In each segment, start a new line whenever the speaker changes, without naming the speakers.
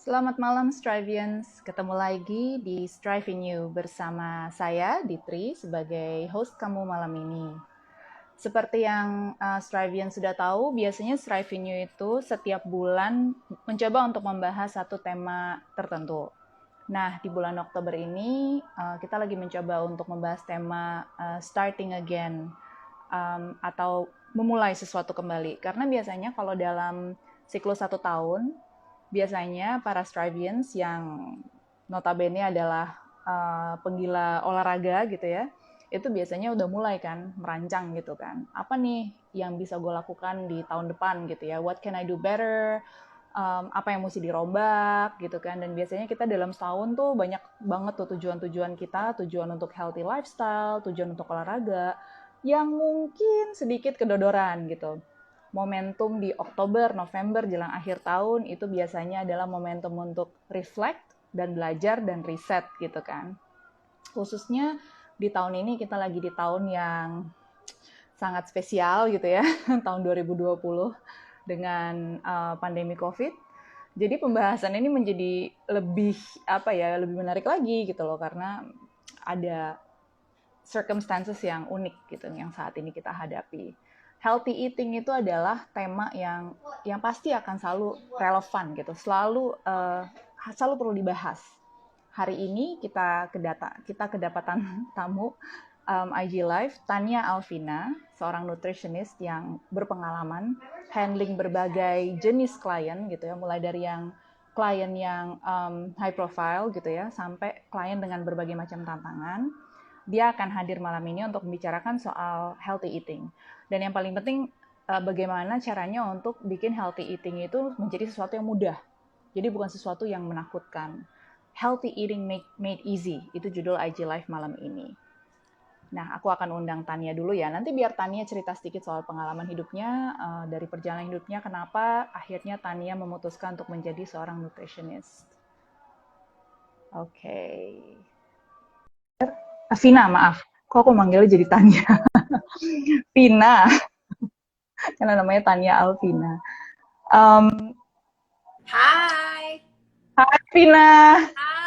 Selamat malam Strivians, ketemu lagi di Strive in You bersama saya, Ditri, sebagai host kamu malam ini. Seperti yang Strivians sudah tahu, biasanya Strive in You itu setiap bulan mencoba untuk membahas satu tema tertentu. Nah, di bulan Oktober ini kita lagi mencoba untuk membahas tema Starting Again, atau memulai sesuatu kembali. Karena biasanya kalau dalam siklus 1 tahun, biasanya para Strivians yang notabene adalah penggila olahraga gitu ya, itu biasanya udah mulai kan merancang gitu kan. Apa nih yang bisa gue lakukan di tahun depan gitu ya? What can I do better? Apa yang mesti dirombak gitu kan. Dan biasanya kita dalam setahun tuh banyak banget tuh tujuan-tujuan kita, tujuan untuk healthy lifestyle, tujuan untuk olahraga, yang mungkin sedikit kedodoran gitu. Momentum di Oktober, November, jelang akhir tahun itu biasanya adalah momentum untuk reflect dan belajar dan riset gitu kan. Khususnya di tahun ini kita lagi di tahun yang sangat spesial gitu ya, tahun 2020 dengan pandemi COVID. Jadi pembahasan ini menjadi lebih lebih menarik lagi gitu loh, karena ada circumstances yang unik gitu yang saat ini kita hadapi. Healthy eating itu adalah tema yang pasti akan selalu relevan gitu, selalu perlu dibahas. Hari ini kita kedapatan tamu IG Live, Tania Alvina, seorang nutritionist yang berpengalaman handling berbagai jenis klien gitu ya, mulai dari yang klien yang high profile gitu ya, sampai klien dengan berbagai macam tantangan. Dia akan hadir malam ini untuk membicarakan soal healthy eating. Dan yang paling penting, bagaimana caranya untuk bikin healthy eating itu menjadi sesuatu yang mudah. Jadi bukan sesuatu yang menakutkan. Healthy eating made easy, itu judul IG Live malam ini. Nah, aku akan undang Tania dulu ya. Nanti biar Tania cerita sedikit soal pengalaman hidupnya, dari perjalanan hidupnya, kenapa akhirnya Tania memutuskan untuk menjadi seorang nutritionist. Oke. Vina, maaf. Kok aku manggilnya jadi Tania? Vina, karena namanya Tania Alvina.
Hai.
Hai Vina,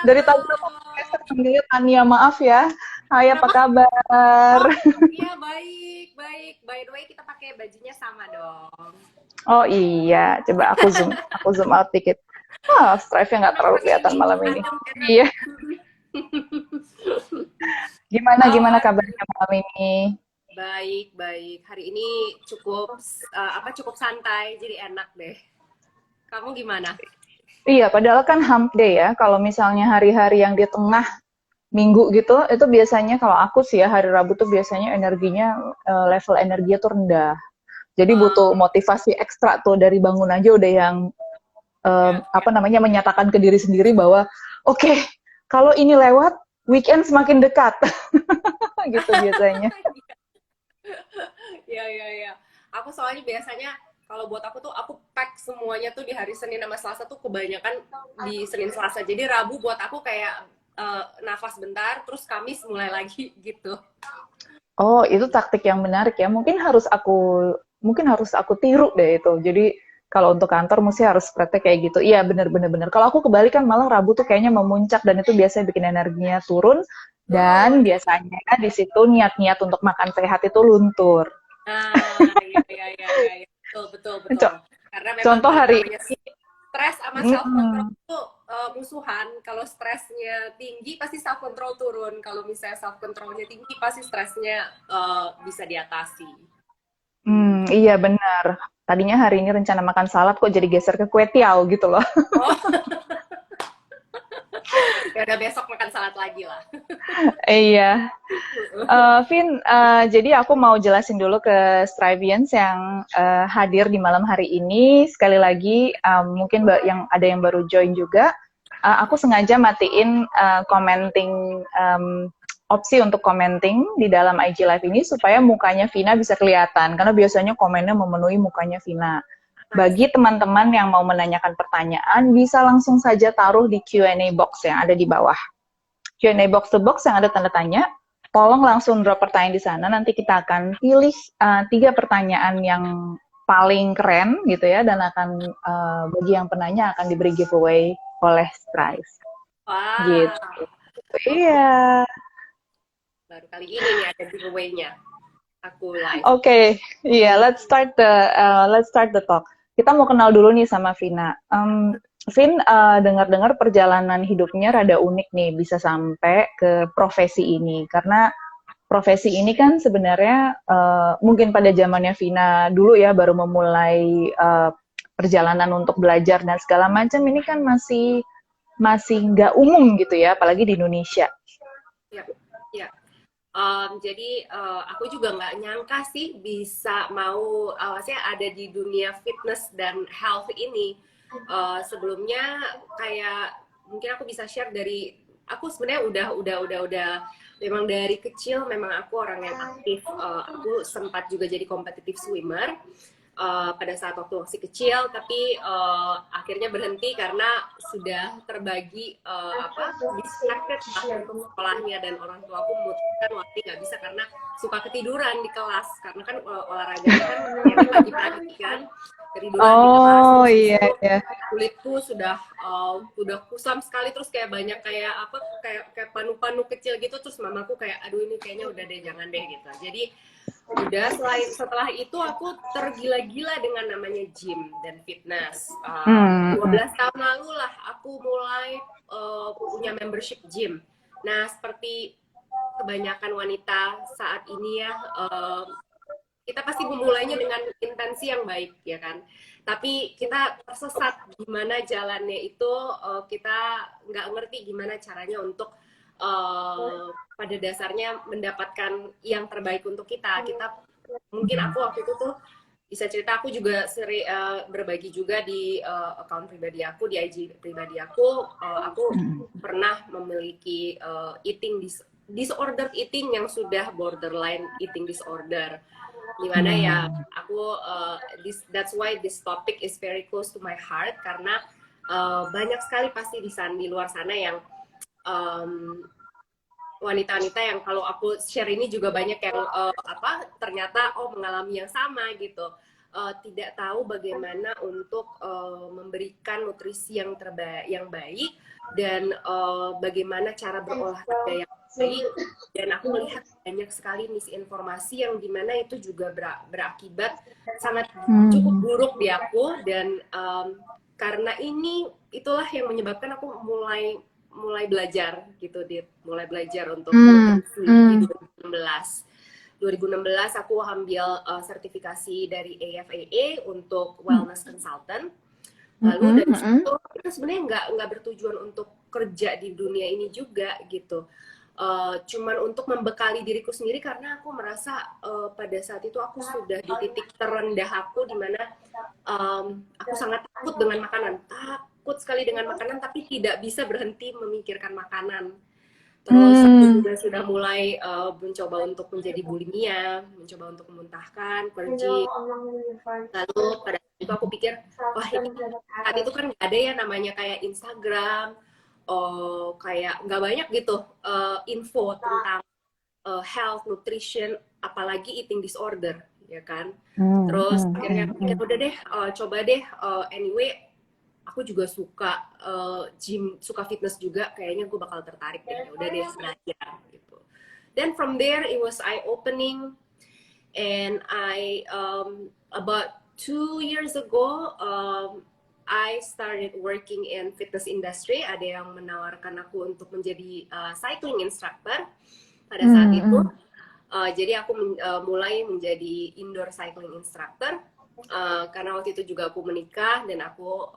dari tadi aku
Halo.
manggilnya Tania, maaf ya. Hai, apa
Kenapa?
kabar?
Oh, iya baik, baik. By the way, kita pakai bajunya sama dong.
Oh iya, coba aku zoom out dikit. Strive-nya nggak
Kenapa
terlalu
pakai
kelihatan
ini?
malam ini.
Adem banget.
Iya, gimana
Oh,
kabarnya malam ini?
baik, baik. Hari ini cukup santai, jadi enak deh. Kamu gimana?
Iya, padahal kan hump day ya. Kalau misalnya hari-hari yang di tengah minggu gitu, itu biasanya kalau aku sih ya, hari Rabu tuh biasanya level energinya tuh rendah. Jadi butuh
Oh,
motivasi ekstra tuh dari bangun aja udah yang
ya.
menyatakan ke diri sendiri bahwa oke, kalau ini lewat, weekend semakin dekat. Gitu biasanya.
Iya, iya, iya. Aku soalnya biasanya kalau buat aku tuh aku pack semuanya tuh di hari Senin sama Selasa tuh kebanyakan di Senin Selasa. Jadi Rabu buat aku kayak nafas bentar, terus Kamis mulai lagi gitu.
Oh, itu taktik yang menarik ya. Mungkin harus aku tiru deh itu. Jadi kalau untuk kantor mesti harus praktek kayak gitu. Iya, bener-bener bener. Kalau aku kebalikan malah Rabu tuh kayaknya memuncak dan itu biasanya bikin energinya turun dan
Turun.
biasanya di situ niat-niat untuk makan sehat itu luntur.
Nah, iya, iya, iya, iya, iya. Betul, betul, betul.
Co-
Karena memang
Contoh
yang
hari
namanya stres sama self control
mm,
itu musuhan. Kalau stresnya tinggi pasti self control turun. Kalau misalnya self controlnya tinggi pasti stresnya bisa diatasi.
iya benar. Tadinya hari ini rencana makan salad kok jadi geser ke kue tiaw gitu loh.
Oh, ya udah besok makan salad lagi lah.
Iya. Vin, jadi aku mau jelasin dulu ke Strivians yang hadir di malam hari ini. Sekali lagi, mungkin yang ada yang baru join juga. Aku sengaja matiin commenting, opsi untuk commenting di dalam IG Live ini supaya mukanya Vina bisa kelihatan. Karena biasanya komennya memenuhi mukanya Vina. Bagi teman-teman yang mau menanyakan pertanyaan, bisa langsung saja taruh di Q&A box yang ada di bawah. Q&A box to box yang ada tanda tanya, tolong langsung drop pertanyaan di sana. Nanti kita akan pilih 3 pertanyaan yang paling keren gitu ya, dan bagi yang penanya akan diberi giveaway oleh Strive
Wah,
gitu.
oke.
Iya.
Baru kali ini nih ada giveaway-nya. Aku live.
Oke, iya, let's start the talk. Kita mau kenal dulu nih sama Vina. Vin, dengar-dengar perjalanan hidupnya rada unik nih, bisa sampai ke profesi ini. Karena profesi ini kan sebenarnya mungkin pada zamannya Vina dulu ya, baru memulai perjalanan untuk belajar dan segala macam. Ini kan masih nggak umum gitu ya, apalagi di Indonesia.
Ya, ya. Jadi aku juga nggak nyangka sih bisa mau saya ada di dunia fitness dan health ini. Sebelumnya kayak mungkin aku bisa share dari aku sebenarnya udah memang dari kecil memang aku orang yang aktif. Aku sempat juga jadi competitive swimmer pada saat waktu masih kecil, tapi akhirnya berhenti karena sudah terbagi distracted lah untuk sekolahnya, dan orang tua aku memutuskan waktu nggak bisa karena suka ketiduran di kelas, karena kan olahraganya kan akhirnya pagi-pagi kan, ketiduran di kelas,
Oh
terus
iya,
itu
iya.
kulitku sudah kusam sekali, terus kayak banyak kayak kayak panu-panu kecil gitu, terus mamaku kayak aduh ini kayaknya udah deh jangan deh gitu. Jadi udah setelah itu aku tergila-gila dengan namanya gym dan fitness.
Hmm,
12 tahun lalu lah aku mulai punya membership gym. Nah, seperti kebanyakan wanita saat ini ya, kita pasti memulainya dengan intensi yang baik ya kan, tapi kita tersesat gimana jalannya itu, kita nggak ngerti gimana caranya untuk pada dasarnya mendapatkan yang terbaik untuk kita mungkin aku waktu itu tuh bisa cerita, aku juga sering berbagi juga di account pribadi aku, di IG pribadi aku pernah memiliki disordered eating yang sudah borderline eating disorder, dimana ya aku that's why this topic is very close to my heart, karena banyak sekali pasti di luar sana yang wanita-wanita yang kalau aku share ini juga banyak yang ternyata mengalami yang sama gitu, tidak tahu bagaimana untuk memberikan nutrisi yang baik, dan bagaimana cara berolahraga yang baik, dan aku melihat banyak sekali misinformasi yang dimana itu juga berakibat sangat cukup buruk di aku, dan karena itulah yang menyebabkan aku mulai belajar gitu, mulai belajar untuk nutrisi di 2016. 2016 aku ambil sertifikasi dari AFAA untuk wellness consultant. Lalu dari situ kita sebenarnya nggak bertujuan untuk kerja di dunia ini juga gitu. Cuman untuk membekali diriku sendiri, karena aku merasa pada saat itu aku sudah di titik terendah aku, di mana aku sangat takut dengan makanan, takut sekali dengan makanan, tapi tidak bisa berhenti memikirkan makanan. Terus aku juga sudah mulai mencoba untuk menjadi bulimia, mencoba untuk memuntahkan, pergi. Lalu pada saat itu aku pikir, wah ini saat itu kan nggak ada ya namanya kayak Instagram, kayak nggak banyak gitu info tentang health, nutrition, apalagi eating disorder, ya kan. Terus akhirnya aku pikir udah deh, coba deh, anyway aku juga suka gym, suka fitness juga, kayaknya gue bakal tertarik deh, udah deh belajar gitu. Then from there it was eye opening, and about 2 years ago I started working in fitness industry. Ada yang menawarkan aku untuk menjadi cycling instructor pada saat itu. Jadi aku mulai menjadi indoor cycling instructor. Karena waktu itu juga aku menikah, dan aku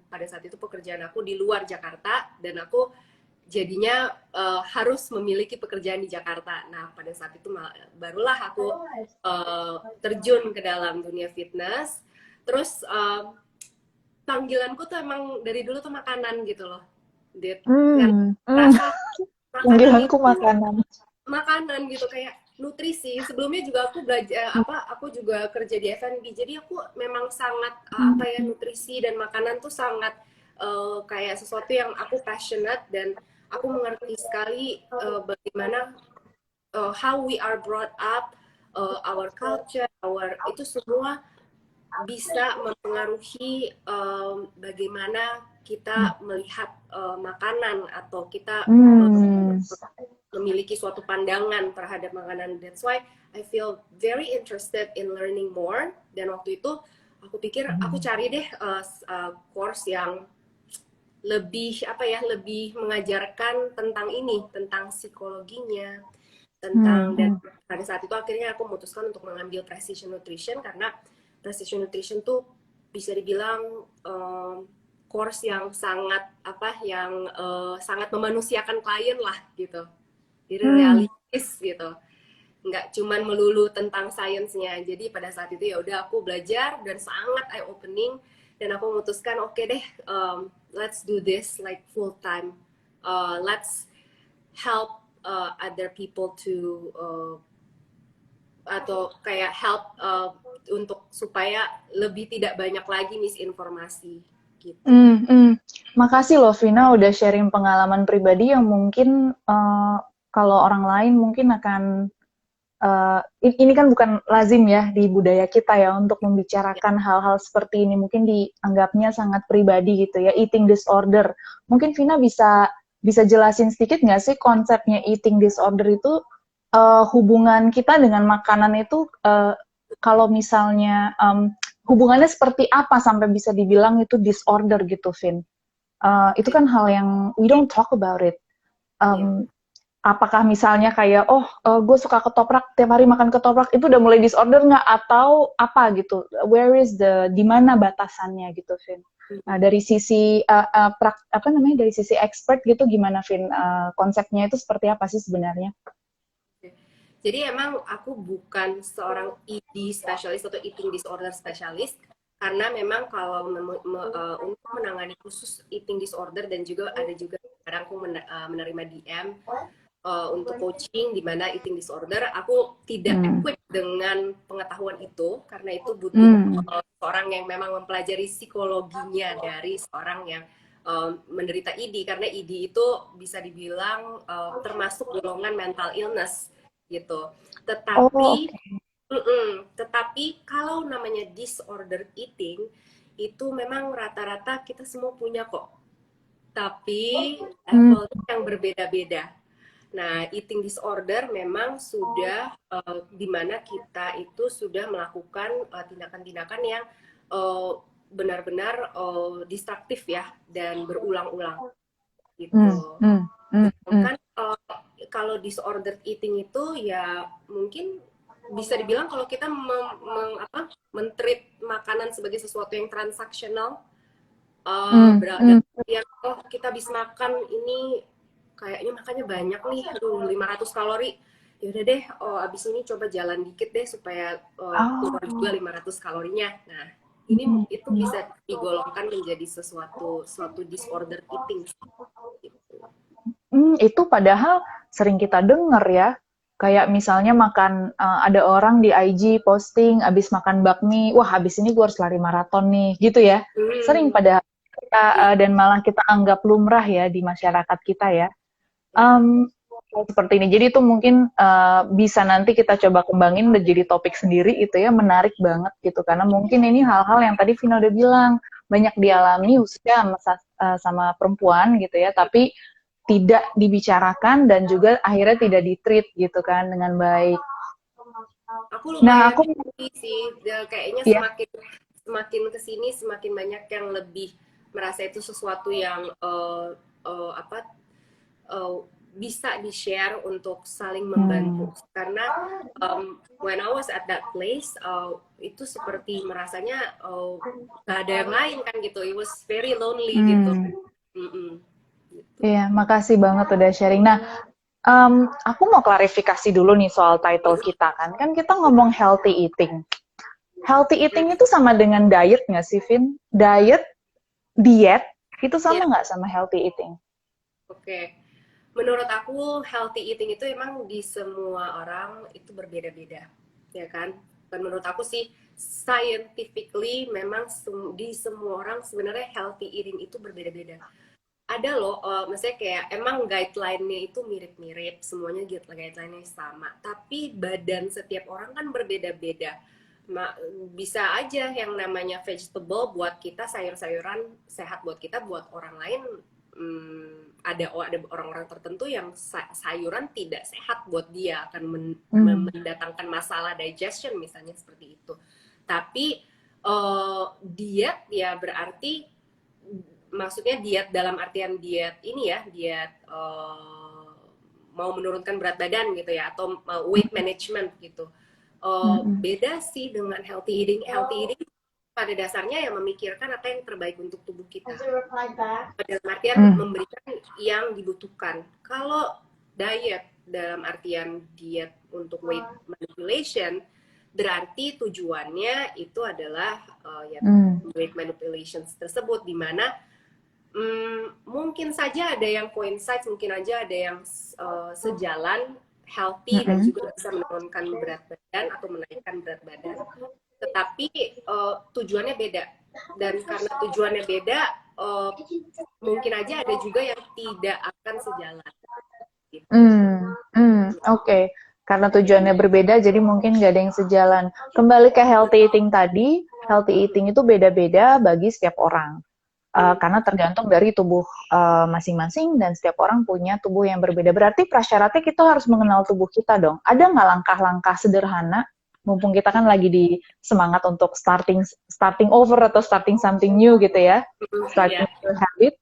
pada saat itu pekerjaan aku di luar Jakarta, dan aku jadinya harus memiliki pekerjaan di Jakarta. Nah pada saat itu barulah aku terjun ke dalam dunia fitness. Terus panggilanku tuh emang dari dulu tuh makanan gitu loh, Dit. Rasa makanan
Panggilanku
itu
makanan.
makanan gitu, kayak nutrisi. Sebelumnya juga aku belajar aku juga kerja di F&B, jadi aku memang sangat nutrisi dan makanan tuh sangat kayak sesuatu yang aku passionate, dan aku mengerti sekali bagaimana how we are brought up, our culture, itu semua bisa mempengaruhi bagaimana kita melihat makanan atau kita memiliki suatu pandangan terhadap makanan. That's why I feel very interested in learning more. Dan waktu itu aku pikir aku cari deh course yang lebih lebih mengajarkan tentang ini, tentang psikologinya, tentang dan pada saat itu akhirnya aku memutuskan untuk mengambil precision nutrition karena precision nutrition tuh bisa dibilang course yang sangat sangat memanusiakan klien lah gitu. Jadi realistis gitu. Nggak cuman melulu tentang sainsnya. Jadi pada saat itu ya udah aku belajar dan sangat eye opening dan aku memutuskan oke deh, let's do this like full time. Let's help other people to atau kayak help untuk supaya lebih tidak banyak lagi misinformasi gitu.
Makasih loh Vina udah sharing pengalaman pribadi yang mungkin kalau orang lain mungkin akan ini kan bukan lazim ya di budaya kita ya untuk membicarakan hal-hal seperti ini, mungkin dianggapnya sangat pribadi gitu ya, eating disorder. Mungkin Vina bisa jelasin sedikit nggak sih konsepnya eating disorder itu, hubungan kita dengan makanan itu kalau misalnya hubungannya seperti apa sampai bisa dibilang itu disorder gitu, Vin? Itu kan hal yang we don't talk about it. Apakah misalnya kayak, gue suka ketoprak, tiap hari makan ketoprak, itu udah mulai disorder nggak? Atau apa gitu? Where is di mana batasannya gitu, Vin? Dari sisi, dari sisi expert gitu, gimana, Vin? Konsepnya itu seperti apa sih sebenarnya?
Jadi emang aku bukan seorang ED specialist atau eating disorder specialist, karena memang kalau untuk menangani khusus eating disorder dan juga ada juga kadang aku menerima DM untuk coaching di mana eating disorder, aku tidak equip dengan pengetahuan itu karena itu butuh orang yang memang mempelajari psikologinya dari seorang yang menderita ED, karena ED itu bisa dibilang termasuk golongan mental illness gitu. Tetapi tetapi kalau namanya disorder eating itu memang rata-rata kita semua punya kok. Tapi levelnya yang berbeda-beda. Nah, eating disorder memang sudah di mana kita itu sudah melakukan tindakan-tindakan yang benar-benar destruktif ya dan berulang-ulang gitu. Kan kalau disorder eating itu ya mungkin bisa dibilang kalau kita men-treat makanan sebagai sesuatu yang transaksional, yang kita habis makan ini kayaknya makannya banyak nih, 500 kalori. Ya udah deh, abis ini coba jalan dikit deh supaya keluar juga 500 kalorinya. Nah, ini itu bisa digolongkan menjadi suatu disorder eating.
Itu padahal sering kita dengar ya. Kayak misalnya makan, ada orang di IG posting abis makan bakmi, wah abis ini gue harus lari maraton nih, gitu ya. Sering padahal kita, dan malah kita anggap lumrah ya di masyarakat kita ya. Seperti ini. Jadi itu mungkin bisa nanti kita coba kembangin menjadi topik sendiri itu ya, menarik banget gitu. Karena mungkin ini hal-hal yang tadi Vina udah bilang, banyak dialami khususnya sama perempuan gitu ya, tapi tidak dibicarakan dan juga akhirnya tidak ditreat gitu kan dengan baik.
Aku lumayan sih, kayaknya semakin kesini semakin banyak yang lebih merasa itu sesuatu yang bisa di-share untuk saling membantu. Karena when I was at that place, itu seperti merasanya gak ada yang lain kan gitu. It was very lonely gitu.
Iya, makasih banget udah sharing. Nah, aku mau klarifikasi dulu nih soal title kita kan. Kan kita ngomong healthy eating. Healthy eating itu sama dengan diet nggak sih, Vin? Diet itu sama nggak sama healthy eating?
Oke. Menurut aku healthy eating itu emang di semua orang itu berbeda-beda, ya kan? Dan menurut aku sih scientifically memang di semua orang sebenarnya healthy eating itu berbeda-beda. Ada loh, maksudnya kayak emang guideline-nya itu mirip-mirip, semuanya guideline-nya sama. Tapi badan setiap orang kan berbeda-beda. bisa aja yang namanya vegetable buat kita, sayur-sayuran sehat buat kita, buat orang lain ada orang-orang tertentu yang sayuran tidak sehat buat dia, akan mendatangkan masalah digestion misalnya seperti itu. Tapi diet ya berarti, maksudnya diet dalam artian diet ini ya, diet mau menurunkan berat badan gitu ya, atau weight management gitu. Beda sih dengan healthy eating. Healthy eating pada dasarnya yang memikirkan apa yang terbaik untuk tubuh kita. Dalam artian memberikan yang dibutuhkan. Kalau diet dalam artian diet untuk weight manipulation, berarti tujuannya itu adalah weight manipulation tersebut, di mana mungkin saja ada yang coincide, mungkin aja ada yang sejalan, healthy dan juga bisa menurunkan berat badan atau menaikkan berat badan. Tetapi tujuannya beda, dan karena tujuannya beda, mungkin aja ada juga yang tidak akan sejalan. Gitu.
Oke. Karena tujuannya berbeda, jadi mungkin nggak ada yang sejalan. Kembali ke healthy eating tadi, healthy eating itu beda-beda bagi setiap orang. Karena tergantung dari tubuh masing-masing, dan setiap orang punya tubuh yang berbeda. Berarti prasyaratnya kita harus mengenal tubuh kita dong. Ada nggak langkah-langkah sederhana, mumpung kita kan lagi di semangat untuk starting over atau starting something new gitu ya, starting new habit,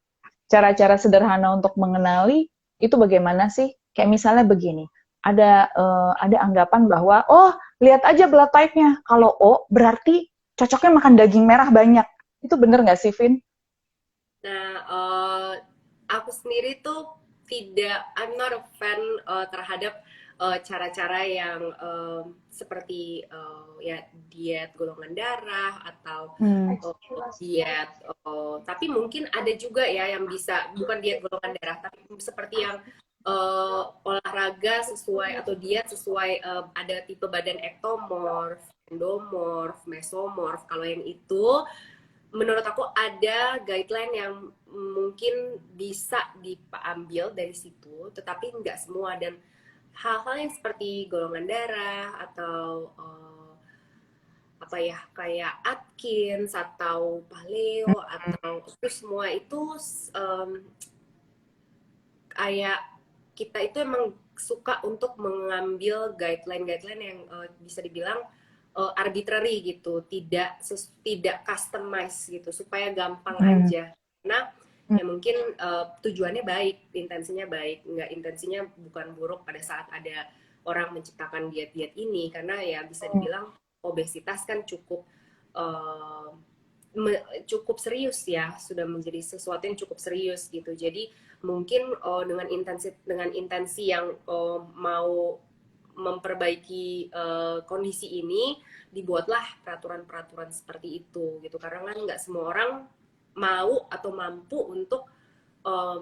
cara-cara sederhana untuk mengenali itu bagaimana sih? Kayak misalnya begini, ada anggapan bahwa, oh lihat aja blood type-nya, kalau O berarti cocoknya makan daging merah banyak. Itu bener nggak sih, Vin?
Nah, aku sendiri tuh I'm not a fan terhadap cara-cara yang seperti ya diet golongan darah atau diet, tapi mungkin ada juga ya yang bisa, bukan diet golongan darah, tapi seperti yang olahraga sesuai atau diet sesuai, ada tipe badan ektomorf, endomorf, mesomorf. Kalau yang itu menurut aku ada guideline yang mungkin bisa diambil dari situ, tetapi nggak semua. Dan hal-hal yang seperti golongan darah atau apa ya, kayak Atkins atau paleo atau itu semua itu kayak kita itu emang suka untuk mengambil guideline yang bisa dibilang arbitrary gitu, tidak customize gitu, supaya gampang aja. Nah, ya mungkin tujuannya baik, intensinya baik, intensinya bukan buruk pada saat ada orang menciptakan diet-diet ini, karena ya bisa dibilang obesitas kan cukup serius ya, sudah menjadi sesuatu yang cukup serius gitu. Jadi mungkin dengan intensi yang mau memperbaiki kondisi ini, dibuatlah peraturan-peraturan seperti itu gitu, karena kan nggak semua orang mau atau mampu untuk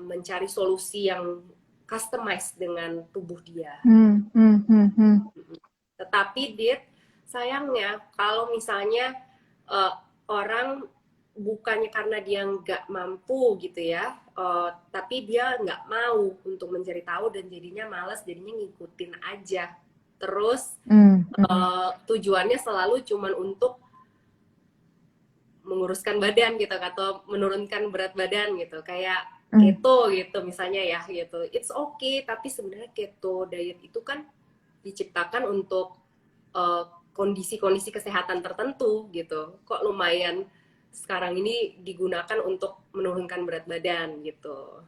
mencari solusi yang customize dengan tubuh dia. Tetapi sayangnya kalau misalnya orang bukannya karena dia nggak mampu gitu ya, tapi dia nggak mau untuk mencari tahu dan jadinya malas, jadinya ngikutin aja terus. Tujuannya selalu cuman untuk menguruskan badan gitu, atau menurunkan berat badan gitu, kayak keto gitu misalnya ya gitu. It's okay, tapi sebenarnya keto diet itu kan diciptakan untuk kondisi-kondisi kesehatan tertentu gitu. Kok lumayan sekarang ini digunakan untuk menurunkan berat badan gitu.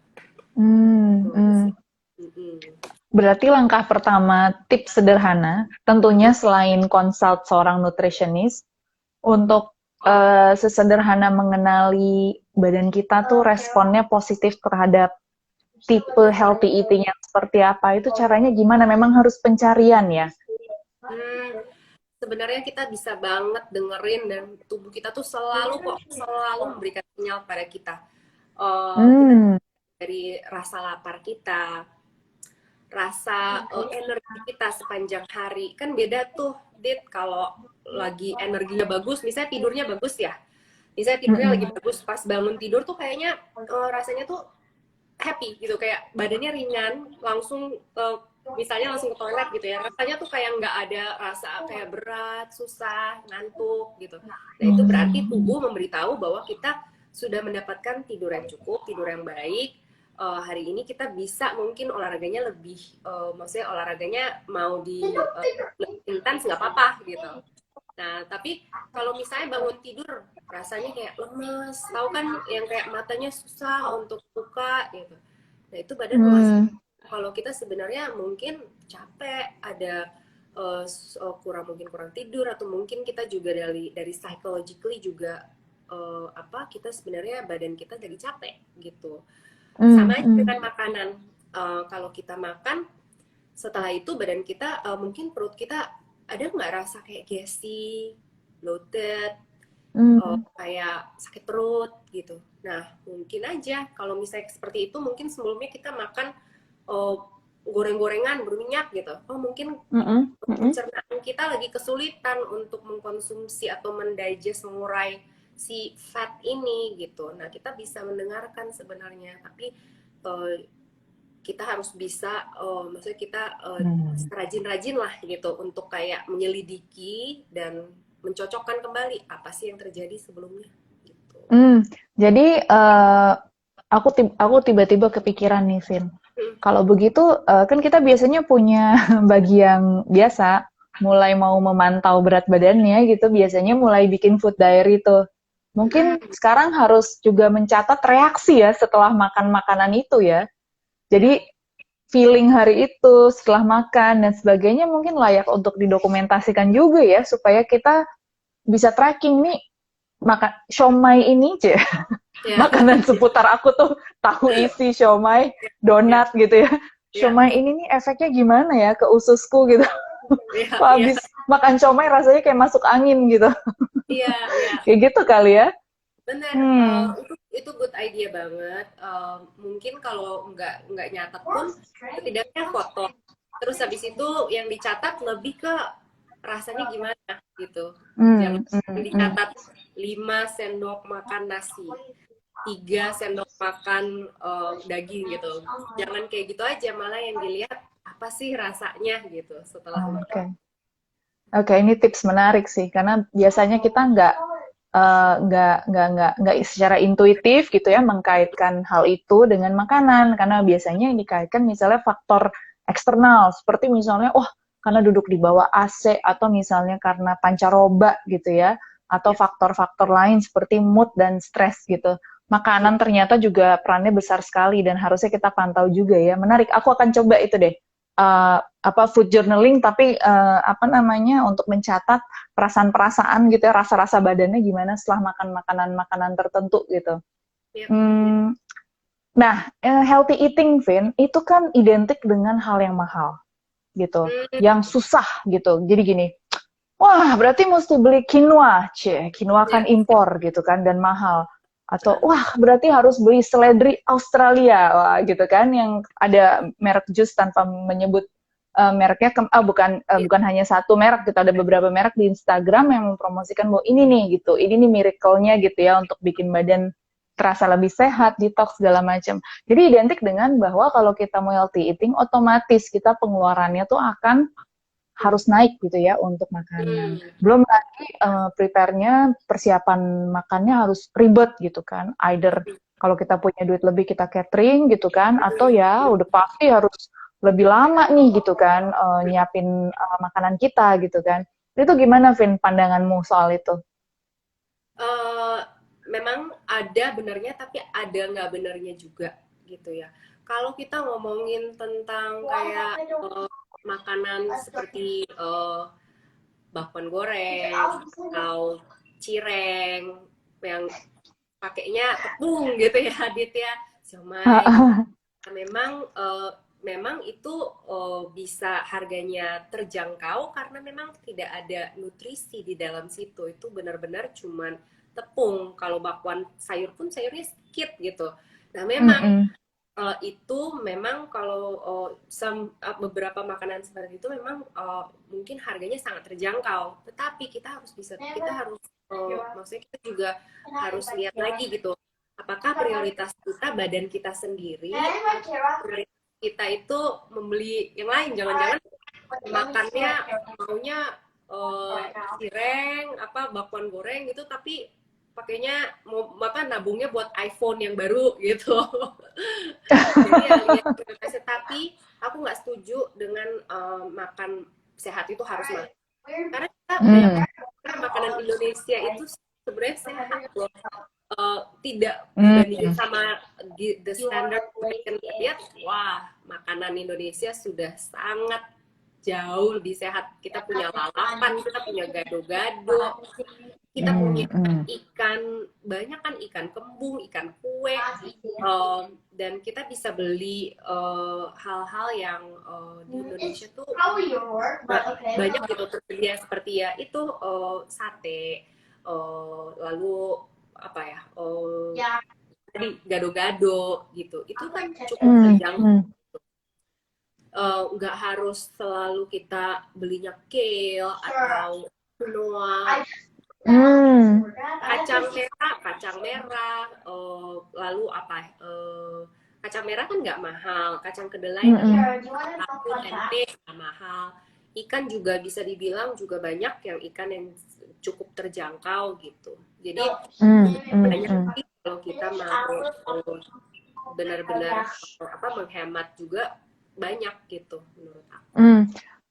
Berarti langkah pertama, tips sederhana, tentunya selain consult seorang nutritionist, untuk sesederhana mengenali badan kita tuh responnya positif terhadap tipe healthy eating yang seperti apa, itu caranya gimana? Memang harus pencarian ya?
Sebenarnya kita bisa banget dengerin, dan tubuh kita tuh selalu memberikan sinyal pada kita. Dari rasa lapar kita, rasa energi kita sepanjang hari. Kan beda tuh, Dit, kalau lagi energinya bagus, misalnya tidurnya bagus ya. Misalnya tidurnya lagi bagus, pas bangun tidur tuh kayaknya rasanya tuh happy gitu, kayak badannya ringan, langsung misalnya langsung ke toilet gitu ya, rasanya tuh kayak nggak ada rasa kayak berat, susah, ngantuk gitu. Nah itu berarti tubuh memberitahu bahwa kita sudah mendapatkan tidur yang cukup, tidur yang baik. Hari ini kita bisa mungkin olahraganya lebih, maksudnya olahraganya mau lebih intens nggak apa-apa gitu. Nah tapi kalau misalnya bangun tidur rasanya kayak lemes, tahu kan yang kayak matanya susah untuk buka gitu. Nah itu badan mengasih kalau kita sebenarnya mungkin capek, ada kurang tidur, atau mungkin kita juga dari psychologically juga apa, kita sebenarnya badan kita jadi capek gitu. Sama aja dengan makanan. Kalau kita makan, setelah itu badan kita mungkin perut kita ada nggak rasa kayak gassy, bloated, kayak sakit perut gitu. Nah mungkin aja kalau misalnya seperti itu, mungkin sebelumnya kita makan goreng-gorengan berminyak gitu. Oh mungkin pencernaan kita lagi kesulitan untuk mengkonsumsi atau mendigest, mengurai si fat ini gitu. Nah kita bisa mendengarkan sebenarnya, tapi kita harus bisa, maksudnya kita rajin-rajin lah gitu untuk kayak menyelidiki dan mencocokkan kembali apa sih yang terjadi sebelumnya gitu.
Jadi aku tiba-tiba kepikiran nih, Vin. Kalau begitu kan kita biasanya punya bagi yang biasa mulai mau memantau berat badannya gitu, biasanya mulai bikin food diary tuh. Mungkin sekarang harus juga mencatat reaksi ya setelah makan makanan itu ya. Jadi feeling hari itu setelah makan dan sebagainya mungkin layak untuk didokumentasikan juga ya supaya kita bisa tracking nih makan siomay ini aja. Makanan seputar aku tuh tahu isi siomay, donat gitu ya. Siomay ini nih efeknya gimana ya ke ususku gitu. Habis makan siomay rasanya kayak masuk angin gitu.
Iya.
Kayak gitu kali ya.
Bener, itu good idea banget. Mungkin kalau nggak nyatet pun, setidaknya foto. Terus habis itu yang dicatat lebih ke rasanya gimana gitu. Jangan dicatat 5 sendok makan nasi, 3 sendok makan daging gitu. Jangan kayak gitu aja, malah yang dilihat apa sih rasanya gitu setelah makan.
Oke, ini tips menarik sih, karena biasanya kita nggak secara intuitif gitu ya mengkaitkan hal itu dengan makanan, karena biasanya yang dikaitkan misalnya faktor eksternal seperti misalnya karena duduk di bawah AC atau misalnya karena pancaroba gitu ya, atau faktor-faktor lain seperti mood dan stres gitu. Makanan ternyata juga perannya besar sekali dan harusnya kita pantau juga ya. Menarik, aku akan coba itu deh. Food journaling tapi untuk mencatat perasaan-perasaan gitu ya, rasa-rasa badannya gimana setelah makan makanan-makanan tertentu gitu. Nah, healthy eating, Vin, itu kan identik dengan hal yang mahal gitu, yang susah gitu. Jadi gini, wah berarti mesti beli quinoa, quinoa kan impor gitu kan dan mahal. Atau wah berarti harus beli seledri Australia, wah gitu kan, yang ada merek jus tanpa menyebut mereknya, bukan hanya satu merek, kita ada beberapa merek di Instagram yang mempromosikan bahwa ini nih gitu, ini nih miracle-nya gitu ya untuk bikin badan terasa lebih sehat, detox segala macam. Jadi identik dengan bahwa kalau kita mau healthy eating, otomatis kita pengeluarannya tuh akan harus naik gitu ya untuk makanan. Belum lagi prepare-nya, persiapan makannya harus ribet gitu kan. Either kalau kita punya duit lebih kita catering gitu kan, atau ya udah pasti harus lebih lama nih gitu kan nyiapin makanan kita gitu kan. Itu gimana, Vin, pandanganmu soal itu?
Memang ada benernya tapi ada nggak benernya juga gitu ya. Kalau kita ngomongin tentang kayak makanan seperti bakwan goreng atau cireng yang pakainya tepung gitu ya, Adit ya, siomay, memang itu bisa harganya terjangkau karena memang tidak ada nutrisi di dalam situ. Itu benar-benar cuman tepung. Kalau bakwan sayur pun sayurnya sedikit gitu. Nah memang itu memang kalau beberapa makanan seperti itu memang mungkin harganya sangat terjangkau. Tetapi kita harus maksudnya kita juga harus lihat lagi gitu. Apakah prioritas kita badan kita sendiri, prioritas kita itu membeli yang lain, jangan-jangan makannya maunya cireng, apa bakwan goreng gitu, tapi pakainya mau apa nabungnya buat iPhone yang baru gitu. Jadi ya lihat prioritasnya. Tapi aku nggak setuju dengan makan sehat itu harus mahal. Karena kita banyak makanan Indonesia itu sebenarnya sehat loh. Tidak dibandingin sama the standard American diet, wah makanan Indonesia sudah sangat jauh lebih sehat. Kita punya lalapan, kita punya gado-gado, kita punya ikan, banyak kan ikan kembung, ikan kue, dan kita bisa beli hal-hal yang di Indonesia tuh banyak gitu tersedia, seperti ya itu sate, lalu apa ya, tadi gado-gado gitu, itu kan cukup terjangkau. Nggak harus selalu kita belinya kale atau quinoa. Kacang merah, lalu apa? Kacang merah kan nggak mahal, kacang kedelai nggak mahal, tempe nggak mahal. Ikan juga bisa dibilang juga banyak yang ikan yang cukup terjangkau gitu. Jadi banyak sih kalau kita mau benar-benar apa menghemat juga banyak gitu menurut aku.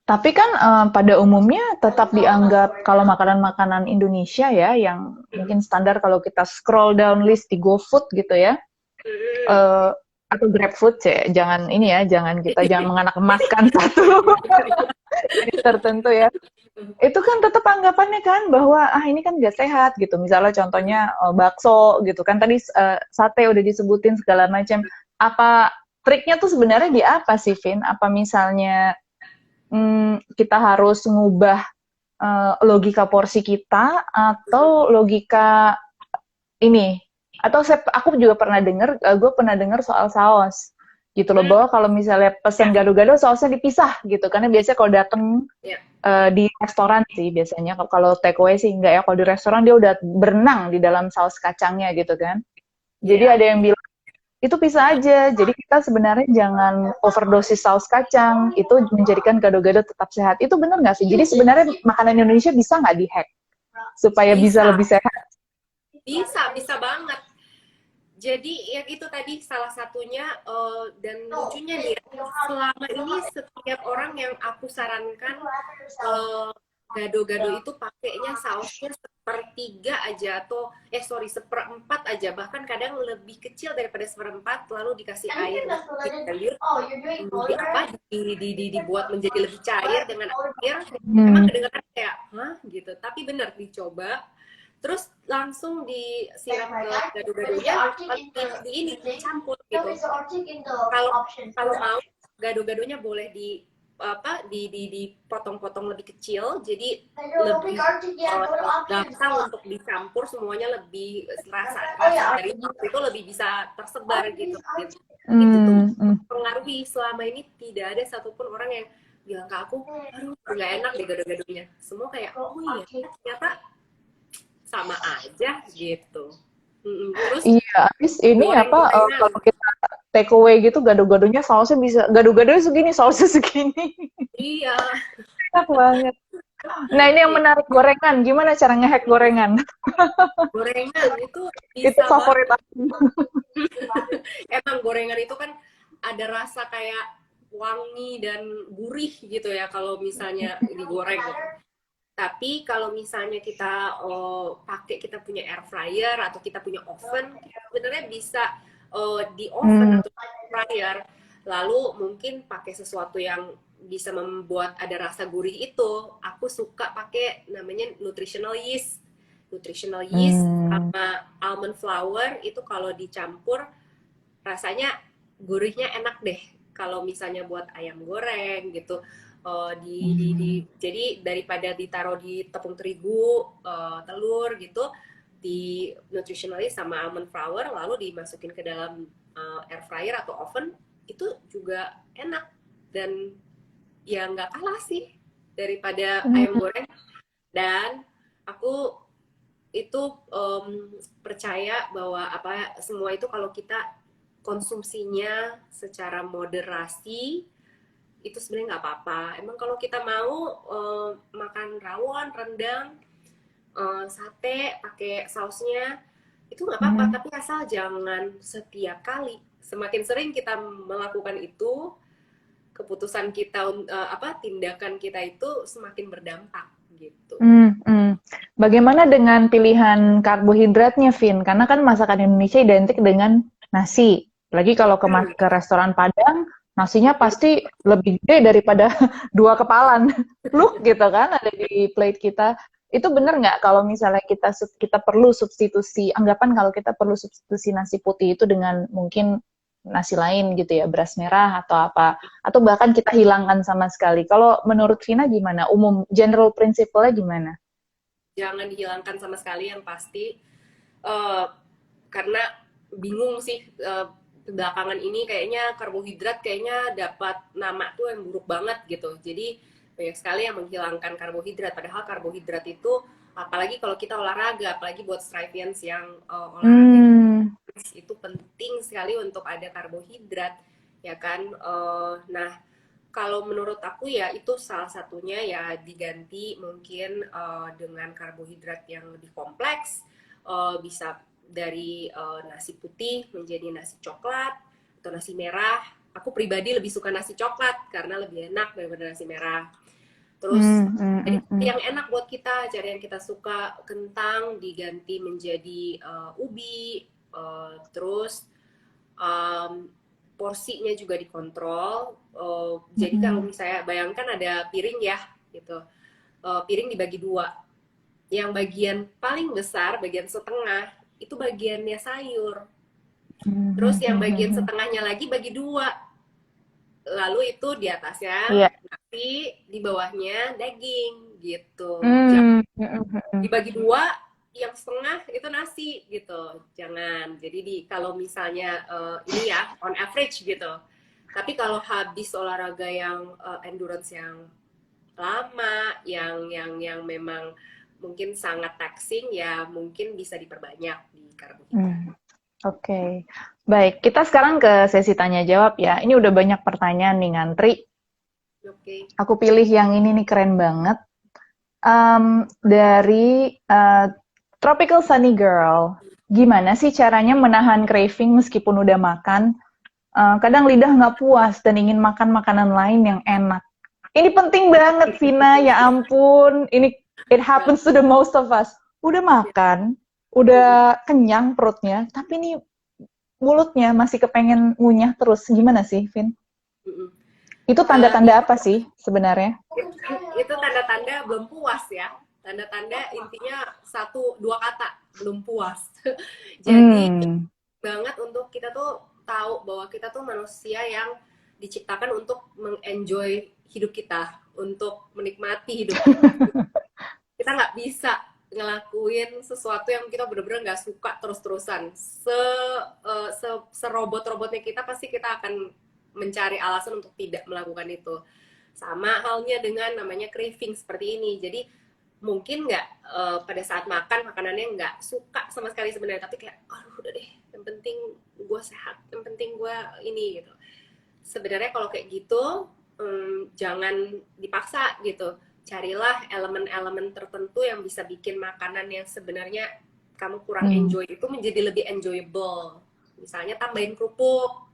Tapi kan pada umumnya tetap dianggap kalau makanan-makanan Indonesia ya, yang mungkin standar kalau kita scroll down list di GoFood gitu ya, atau GrabFood ya, jangan ini ya, jangan menganak emaskan satu jenis tertentu ya. Itu kan tetap anggapannya kan bahwa ini kan nggak sehat gitu. Misalnya contohnya bakso gitu kan, tadi sate udah disebutin segala macam. Apa triknya tuh sebenarnya di apa sih, Vin? Apa misalnya kita harus ngubah logika porsi kita, atau logika ini, atau aku juga pernah dengar, gue pernah dengar soal saus gitu loh, bahwa kalau misalnya pesen gado-gado sausnya dipisah gitu, karena biasanya kalau dateng di restoran sih biasanya, kalau take away sih enggak ya, kalau di restoran dia udah berenang di dalam saus kacangnya gitu kan. Jadi ada yang bilang itu bisa aja. Jadi kita sebenarnya jangan overdosis saus kacang, itu menjadikan gado-gado tetap sehat. Itu benar nggak sih? Jadi sebenarnya makanan Indonesia bisa nggak dihack supaya bisa lebih sehat?
Bisa banget. Jadi yang itu tadi salah satunya, dan lucunya nih, selama ini setiap orang yang aku sarankan gado-gado itu pakainya sausnya sepertiga aja, atau seperempat aja, bahkan kadang lebih kecil daripada seperempat, lalu dikasih air dibuat menjadi lebih cair dengan air. Emang kedengaran kayak hah gitu, tapi benar dicoba terus langsung disiram ke gado-gadonya, di ini dicampur gitu. Kalau mau gado-gadonya boleh dipotong-potong lebih kecil, jadi lebih gampang untuk dicampur, semuanya lebih rasa dari itu lebih bisa tersebar gitu. Itu tuh mempengaruhi. Selama ini tidak ada satupun orang yang bilang ke aku, aduh nggak enak deh gado-gadonya. Semua kayak, oh iya ternyata sama aja gitu. Terus
habis ini kalau kita take away gitu, gado-gadonya sausnya bisa, gado-gadonya segini, sausnya segini.
Iya.
Enak banget. Nah ini yang menarik, gorengan. Gimana cara ngehack gorengan?
Gorengan itu bisa
itu favorit aku.
Emang gorengan itu kan ada rasa kayak wangi dan gurih gitu ya kalau misalnya digoreng gitu. Tapi kalau misalnya kita kita punya air fryer atau kita punya oven, sebenarnya bisa di oven atau fryer, lalu mungkin pakai sesuatu yang bisa membuat ada rasa gurih itu. Aku suka pakai namanya nutritional yeast sama almond flour, itu kalau dicampur rasanya gurihnya enak deh kalau misalnya buat ayam goreng gitu. Jadi daripada ditaruh di tepung terigu, telur gitu, di nutritionally sama almond flour lalu dimasukin ke dalam air fryer atau oven, itu juga enak dan ya nggak kalah sih daripada ayam goreng. Dan aku itu percaya bahwa semua itu kalau kita konsumsinya secara moderasi itu sebenarnya nggak apa-apa. Emang kalau kita mau makan rawon, rendang, sate pakai sausnya itu nggak apa-apa, tapi asal jangan setiap kali. Semakin sering kita melakukan itu, keputusan kita tindakan kita itu semakin berdampak gitu.
Bagaimana dengan pilihan karbohidratnya, Vin? Karena kan masakan Indonesia identik dengan nasi. Lagi kalau ke restoran Padang, nasinya pasti lebih gede daripada dua kepalan. Pluk gitu kan, ada di plate kita. Itu benar nggak kalau misalnya kita perlu substitusi, anggapan kalau kita perlu substitusi nasi putih itu dengan mungkin nasi lain gitu ya, beras merah atau apa, atau bahkan kita hilangkan sama sekali. Kalau menurut Vina gimana? General principle-nya gimana?
Jangan dihilangkan sama sekali yang pasti. Eh, karena bingung sih, belakangan ini kayaknya karbohidrat kayaknya dapat nama tuh yang buruk banget gitu. Jadi banyak sekali yang menghilangkan karbohidrat, padahal karbohidrat itu apalagi kalau kita olahraga, apalagi buat strivians yang olahraga itu penting sekali untuk ada karbohidrat, ya kan. Nah, kalau menurut aku ya itu salah satunya ya diganti mungkin dengan karbohidrat yang lebih kompleks, bisa dari nasi putih menjadi nasi coklat atau nasi merah. Aku pribadi lebih suka nasi coklat karena lebih enak daripada nasi merah. Terus yang enak buat kita, cari yang kita suka, kentang diganti menjadi ubi, terus porsinya juga dikontrol. Jadi kalau misalnya bayangkan ada piring ya, gitu, piring dibagi dua. Yang bagian paling besar, bagian setengah itu bagiannya sayur. Terus yang bagian setengahnya lagi bagi dua. Lalu itu di atasnya nasi, di bawahnya daging gitu. Dibagi dua, yang setengah itu nasi gitu. Jangan. Jadi kalau misalnya ini ya on average gitu. Tapi kalau habis olahraga yang endurance yang lama, yang memang mungkin sangat taxing, ya mungkin bisa diperbanyak di karbohidrat.
Oke. Baik, kita sekarang ke sesi tanya jawab ya. Ini udah banyak pertanyaan nih ngantri. Aku pilih yang ini nih, keren banget. Dari Tropical Sunny Girl. Gimana sih caranya menahan craving meskipun udah makan? Kadang lidah nggak puas dan ingin makan makanan lain yang enak. Ini penting banget, Vina. Ya ampun, ini it happens to the most of us. Udah makan, udah kenyang perutnya, tapi nih mulutnya masih kepengen ngunyah terus. Gimana sih, Vin? Itu tanda-tanda apa sih sebenarnya?
Itu tanda-tanda belum puas ya. Tanda-tanda intinya 1-2 kata, belum puas. Jadi banget untuk kita tuh tahu bahwa kita tuh manusia yang diciptakan untuk mengenjoy hidup kita, untuk menikmati hidup kita. Kita nggak bisa ngelakuin sesuatu yang kita bener-bener nggak suka terus-terusan. Serobot-robotnya kita pasti kita akan mencari alasan untuk tidak melakukan itu. Sama halnya dengan namanya craving seperti ini. Jadi mungkin nggak pada saat makan makanannya nggak suka sama sekali sebenarnya, tapi kayak aduh udah deh, yang penting gue sehat, yang penting gue ini gitu. Sebenarnya kalau kayak gitu jangan dipaksa gitu. Carilah elemen-elemen tertentu yang bisa bikin makanan yang sebenarnya kamu kurang enjoy itu menjadi lebih enjoyable. Misalnya tambahin kerupuk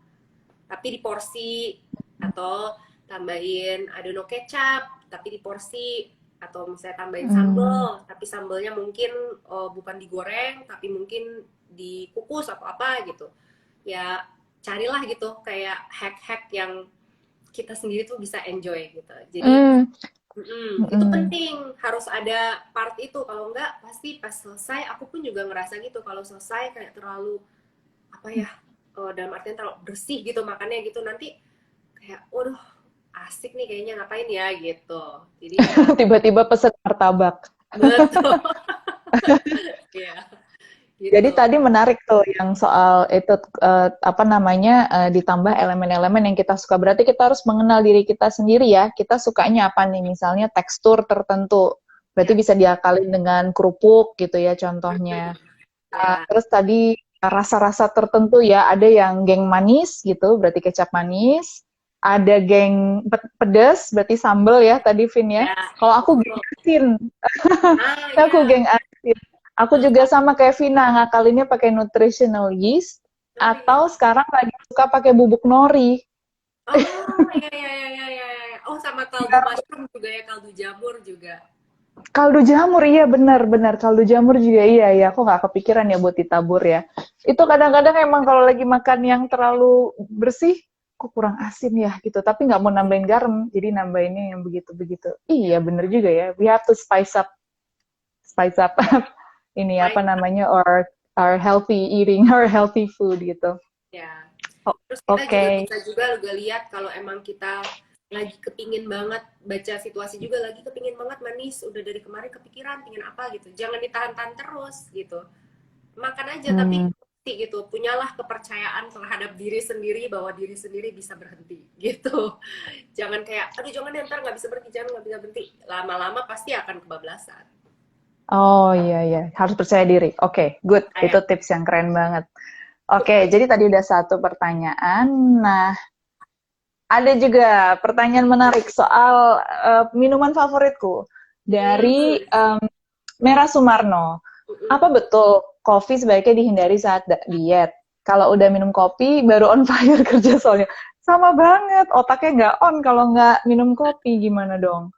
tapi di porsi, atau tambahin adono kecap tapi di porsi, atau misalnya tambahin sambal tapi sambalnya mungkin bukan digoreng tapi mungkin dikukus atau apa gitu. Ya carilah gitu kayak hack-hack yang kita sendiri tuh bisa enjoy gitu. Jadi itu penting, harus ada part itu. Kalau enggak pasti pas selesai, aku pun juga ngerasa gitu, kalau selesai kayak terlalu apa ya, dalam artian terlalu bersih gitu makannya gitu, nanti kayak waduh asik nih kayaknya ngapain ya gitu. Jadi
tiba-tiba pesen martabak.
betul. Ya, gitu.
Jadi tadi menarik tuh yang soal itu ditambah elemen-elemen yang kita suka. Berarti kita harus mengenal diri kita sendiri ya. Kita sukanya apa nih? Misalnya tekstur tertentu. Berarti bisa diakalin dengan kerupuk gitu ya contohnya. Terus tadi rasa-rasa tertentu ya. Ada yang geng manis gitu, berarti kecap manis. Ada geng pedas, berarti sambal ya tadi Vin ya.
Ya,
Kalau aku geng
betul.
asin,
Ah,
aku
ya.
geng asin. Aku juga sama kayak Vina, ngakalinnya pakai nutritional yeast,
Oh,
atau
iya.
sekarang lagi suka pakai bubuk nori.
Oh, iya, iya, iya, iya, iya, iya. Oh, sama kaldu mushroom juga ya, kaldu jamur juga.
Kaldu jamur, iya benar-benar. Kaldu jamur juga iya ya. Aku nggak kepikiran ya buat ditabur ya. Itu kadang-kadang emang kalau lagi makan yang terlalu bersih, kok kurang asin ya gitu. Tapi nggak mau nambahin garam, jadi nambahinnya yang begitu-begitu. Iya bener juga ya. We have to spice up ini apa
Spice up,
namanya, or our healthy eating, our healthy food gitu.
ya.
O-
Terus kita juga
Oke.
bisa juga lihat kalau emang kita lagi kepingin banget baca situasi juga lagi kepingin banget manis udah dari kemarin kepikiran pingin apa gitu jangan ditahan-tahan terus gitu makan aja tapi
Hmm.
gitu punyalah kepercayaan terhadap diri sendiri bahwa diri sendiri bisa berhenti gitu jangan kayak aduh jangan deh, ntar nggak bisa berhenti jangan nggak bisa berhenti lama-lama pasti akan kebablasan
Oh iya iya, harus percaya diri. Oke, good. Itu
kayak
tips yang keren banget. Oke, jadi tadi udah satu pertanyaan. Nah, ada juga pertanyaan menarik soal minuman favoritku dari
hmm,
Mera Sumarno. Apa betul kopi sebaiknya dihindari saat diet? Kalau udah minum kopi, baru on fire kerja soalnya. Sama banget, otaknya nggak on kalau nggak minum kopi, gimana dong?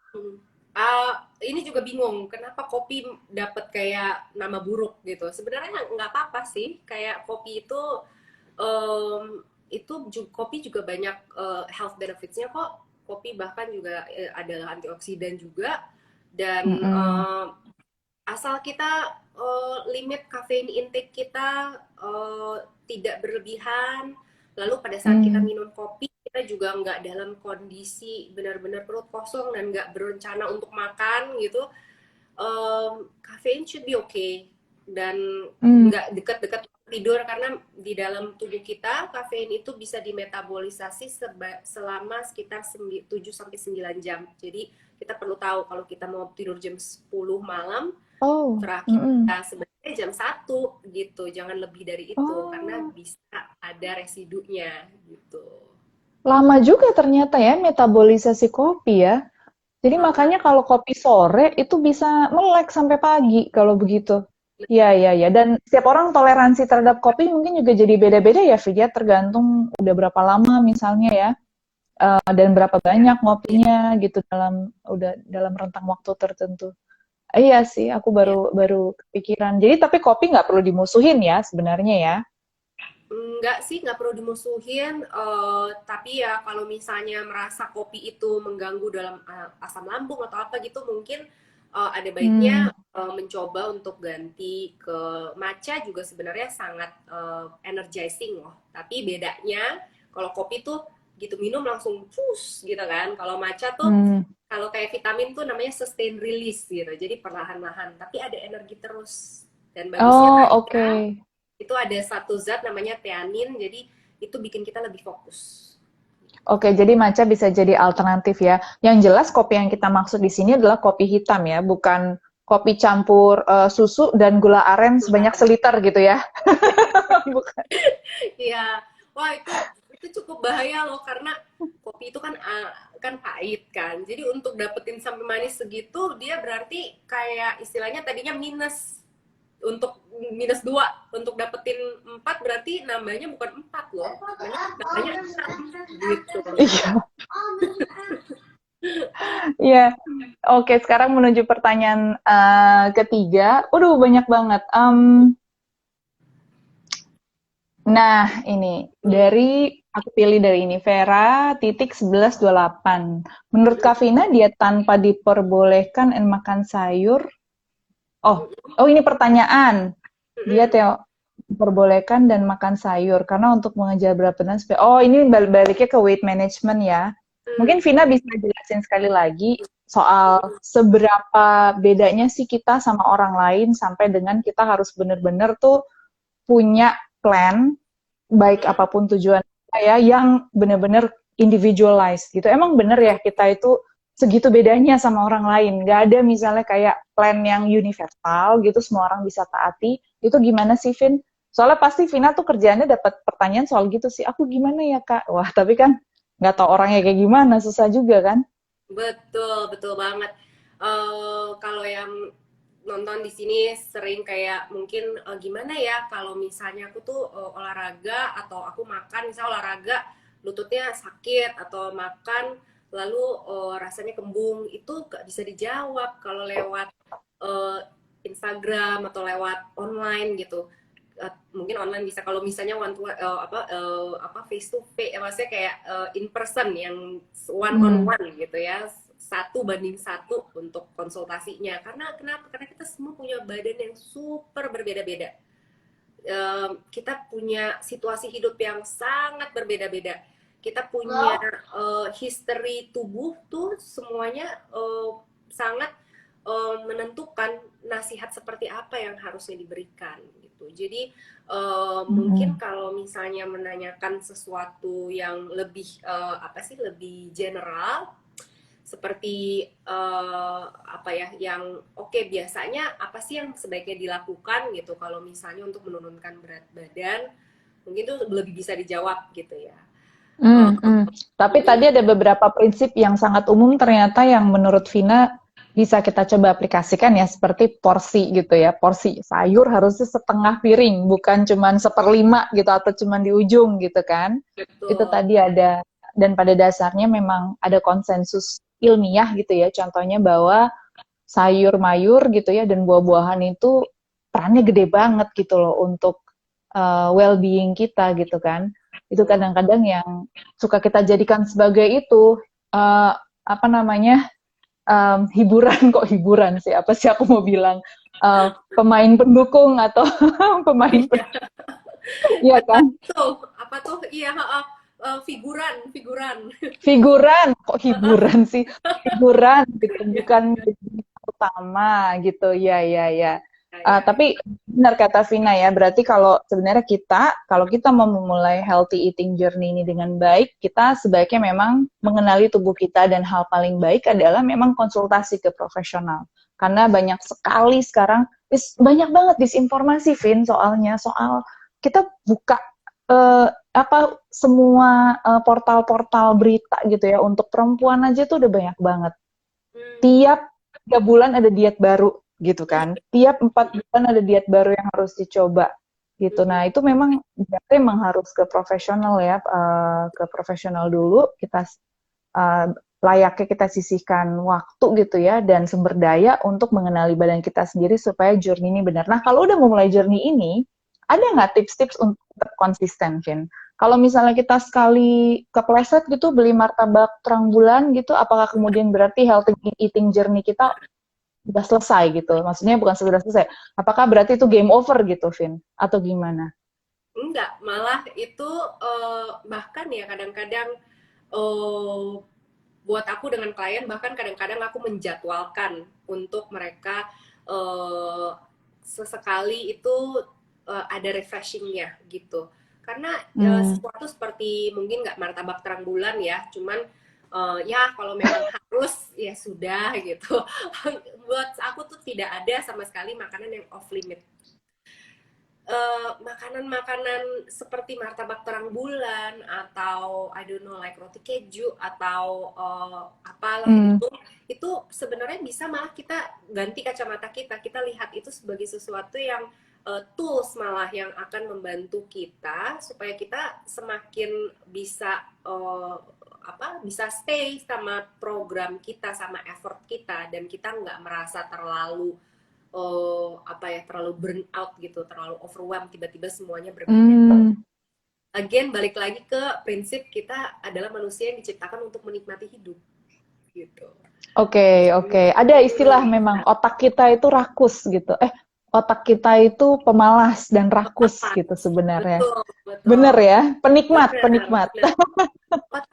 ini juga bingung kenapa kopi dapat kayak nama buruk gitu sebenarnya nggak apa-apa sih kayak kopi kopi juga banyak health benefits-nya kok. Kopi bahkan juga adalah antioksidan juga dan
Mm-mm.
asal kita limit caffeine intake kita tidak berlebihan. Lalu pada saat kita
Mm.
minum kopi kita juga nggak dalam kondisi benar-benar perut kosong dan nggak berencana untuk makan gitu. Caffeine should be okay dan
Mm.
nggak dekat-dekat tidur karena di dalam tubuh kita kafein itu bisa dimetabolisasi selama sekitar 7 sampai 9 jam. Jadi kita perlu tahu kalau kita mau tidur jam 10 malam
Oh,
terakhir
mm-mm.
kita sebenarnya jam 1 gitu. Jangan lebih dari itu karena
Oh,
bisa ada residunya gitu.
lama juga ternyata ya metabolisasi kopi ya. Jadi
Lama.
makanya kalau kopi sore itu bisa melek sampai pagi kalau begitu. Ya, ya, ya. Dan setiap orang toleransi terhadap kopi mungkin juga jadi beda-beda ya, Fik, ya. Tergantung udah berapa lama misalnya ya, dan berapa
Ya,
banyak
ya,
ngopinya gitu dalam rentang waktu tertentu. Iya sih, aku
ya.
baru baru kepikiran. Jadi tapi kopi nggak perlu dimusuhin ya sebenarnya ya.
Enggak sih, nggak perlu dimusuhin. Tapi ya kalau misalnya merasa kopi itu mengganggu dalam asam lambung atau apa gitu, mungkin ada
Hmm.
baiknya mencoba untuk ganti ke matcha juga sebenarnya sangat energizing loh. Tapi bedanya kalau kopi tuh gitu minum langsung cus gitu kan. Kalau matcha tuh
Hmm.
kalau kayak vitamin tuh namanya sustain release gitu. Jadi perlahan-lahan, tapi ada energi terus. Dan bagusnya
Oh, oke.
matcha itu ada satu zat namanya theanin jadi itu bikin kita lebih fokus.
Oke, jadi matcha bisa jadi alternatif ya. Yang jelas kopi yang kita maksud di sini adalah kopi hitam ya, bukan kopi campur susu dan gula aren sebanyak
Bukan.
seliter gitu ya. Bukan.
Iya, wah itu cukup bahaya loh karena kopi itu kan kan pahit kan. Jadi untuk dapetin sampai manis segitu dia berarti kayak istilahnya tadinya minus untuk -2 untuk dapetin 4 berarti nambahnya bukan 4 loh. Sebenarnya nambahnya 6 gitu.
Iya, iya. Oke, sekarang menuju pertanyaan ketiga. Waduh, banyak banget. Nah, ini dari aku pilih dari ini Vera titik 1128. Menurut Kavina, diet tanpa diperbolehkan dan makan sayur. Oh, oh ini pertanyaan. Diet yang diperbolehkan dan makan sayur karena untuk mengejar berat badan supaya oh ini baliknya ke weight management ya. Mungkin Vina bisa jelasin sekali lagi soal seberapa bedanya sih kita sama orang lain sampai dengan kita harus benar-benar tuh punya plan baik apapun tujuan kita ya yang benar-benar individualized gitu. Emang bener ya kita itu segitu bedanya sama orang lain. Gak ada misalnya kayak plan yang universal gitu semua orang bisa taati. Itu gimana sih Vin Soalnya pasti Vina tuh kerjaannya dapat pertanyaan soal gitu sih. Aku gimana ya Kak? Wah, tapi kan nggak tahu orangnya kayak gimana, susah juga kan?
Betul, betul banget. Kalau yang nonton di sini sering kayak mungkin gimana ya kalau misalnya aku tuh olahraga atau aku makan misal olahraga lututnya sakit atau makan lalu rasanya kembung itu gak bisa dijawab kalau lewat eh, Instagram atau lewat online gitu. Mungkin online bisa kalau misalnya one to apa face to face maksudnya kayak in person yang one on
Hmm.
one gitu ya 1 banding 1 untuk konsultasinya karena kenapa karena kita semua punya badan yang super berbeda-beda. Kita punya situasi hidup yang sangat berbeda-beda. Kita punya history tubuh tuh semuanya sangat menentukan nasihat seperti apa yang harusnya diberikan gitu. Jadi mungkin
Mm-mm.
kalau misalnya menanyakan sesuatu yang lebih apa sih lebih general seperti apa ya yang oke biasanya apa sih yang sebaiknya dilakukan gitu kalau misalnya untuk menurunkan berat badan mungkin itu lebih bisa dijawab gitu ya.
Hmm,
Eh,
hmm. Tapi
mm,
tadi ada beberapa prinsip yang sangat umum ternyata yang menurut Vina bisa kita coba aplikasikan ya, seperti porsi gitu ya. Porsi sayur harusnya setengah piring, bukan cuman seperlima gitu atau cuman di ujung gitu kan. Itu
betul.
tadi ada, dan pada dasarnya memang ada konsensus ilmiah gitu ya. Contohnya bahwa sayur mayur gitu ya dan buah-buahan itu perannya gede banget gitu loh untuk well-being kita gitu kan. Itu
Betul.
kadang-kadang yang suka kita jadikan sebagai itu uh, apa namanya hiburan kok hiburan sih apa sih aku mau bilang pemain pendukung atau pemain ya
Betul
kan
tuh apa tuh iya figuran figuran.
figuran kok hiburan sih figuran gitu bukan jadi utama gitu ya ya ya.
Ya, ya, ya.
Tapi benar kata Vina ya, berarti kalau sebenarnya kalau kita mau memulai healthy eating journey ini dengan baik, kita sebaiknya memang mengenali tubuh kita dan hal paling baik adalah memang konsultasi ke profesional. Karena banyak sekali sekarang, banyak banget disinformasi, Vin, soal kita buka apa semua portal-portal berita gitu ya untuk perempuan aja tuh udah banyak banget.
Hmm.
Tiap 3 bulan ada diet baru gitu kan. Tiap 4 bulan ada diet baru yang harus dicoba gitu.
Hmm.
Nah itu memang berarti memang harus ke profesional ya, ke profesional dulu. Kita layaknya kita sisihkan waktu gitu ya dan sumber daya untuk mengenali badan kita sendiri supaya journey ini benar. Nah kalau udah memulai journey ini, ada nggak tips-tips untuk tetap konsisten, Vin? Kalau misalnya kita sekali kepleset gitu beli martabak terang bulan gitu, apakah kemudian berarti healthy eating journey kita udah selesai gitu? Maksudnya bukan sudah selesai. Apakah berarti itu game over gitu, Vin? Atau gimana?
Enggak, malah itu bahkan ya kadang-kadang eh, buat aku dengan klien bahkan kadang-kadang aku menjadwalkan untuk mereka eh, sesekali itu ada refreshingnya gitu karena
Hmm.
sesuatu seperti mungkin nggak martabak terang bulan ya cuman ya kalau memang harus ya sudah gitu buat aku tuh tidak ada sama sekali makanan yang off limit. Makanan-makanan seperti martabak terang bulan atau I don't know like roti keju atau apalah
Hmm.
itu sebenarnya bisa malah kita ganti kacamata kita lihat itu sebagai sesuatu yang tools malah yang akan membantu kita supaya kita semakin bisa apa bisa stay sama program kita sama effort kita dan kita nggak merasa terlalu apa ya terlalu burn out gitu, terlalu overwhelmed tiba-tiba semuanya berbeda.
Hmm.
Again balik lagi ke prinsip kita adalah manusia yang diciptakan untuk menikmati hidup gitu.
Oke, oke. Ada istilah memang otak kita itu rakus gitu. Otak kita itu pemalas dan rakus
Pas.
gitu sebenarnya.
Betul,
Bener
betul.
ya? Penikmat,
Benar,
penikmat.
benar. Otak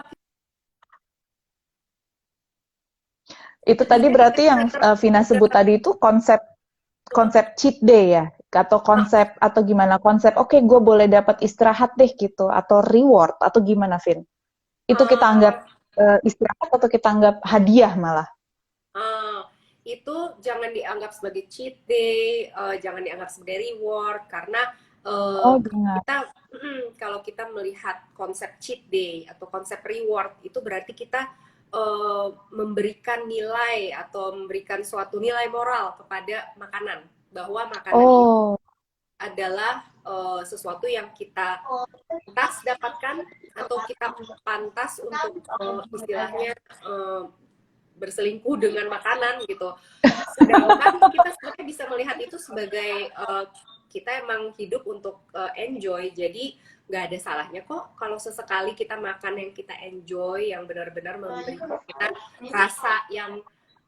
Itu tadi berarti yang
kita
Vina sebut tadi itu konsep konsep cheat day ya? Atau konsep atau gimana? Konsep oke gue boleh dapat istirahat deh gitu atau reward atau gimana, Vin? Itu kita anggap
uh,
istirahat atau kita anggap hadiah malah?
itu jangan dianggap sebagai cheat day, jangan dianggap sebagai reward karena
Oh, dengar.
kita kalau kita melihat konsep cheat day atau konsep reward itu berarti kita memberikan nilai atau memberikan suatu nilai moral kepada makanan, bahwa makanan ini
Oh,
adalah sesuatu yang kita pantas dapatkan atau kita pantas untuk istilahnya berselingkuh dengan makanan gitu. Sedangkan kita sebenarnya bisa melihat itu sebagai kita emang hidup untuk enjoy. Jadi nggak ada salahnya kok kalau sesekali kita makan yang kita enjoy, yang benar-benar memberi kita rasa yang